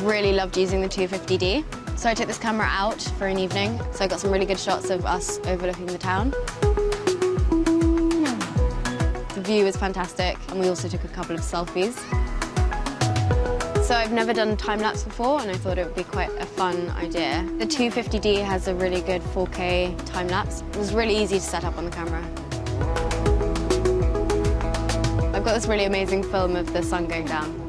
really loved using the 250D. So I took this camera out for an evening, so I got some really good shots of us overlooking the town. The view was fantastic, and we also took a couple of selfies. So I've never done time-lapse before, and I thought it would be quite a fun idea. The 250D has a really good 4K time-lapse. It was really easy to set up on the camera. I've got this really amazing film of the sun going down.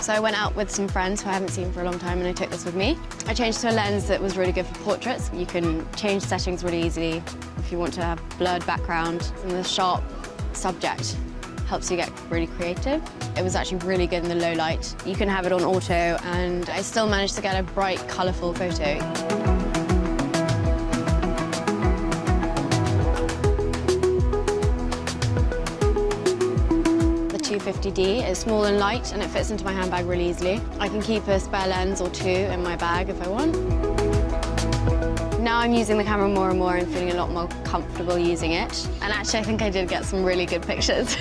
So I went out with some friends who I haven't seen for a long time, and I took this with me. I changed to a lens that was really good for portraits. You can change settings really easily if you want to have blurred background, and the sharp subject helps you get really creative. It was actually really good in the low light. You can have it on auto, and I still managed to get a bright, colourful photo. The 250D is small and light, and it fits into my handbag really easily. I can keep a spare lens or two in my bag if I want. Now I'm using the camera more and more and feeling a lot more comfortable using it. And actually, I think I did get some really good pictures.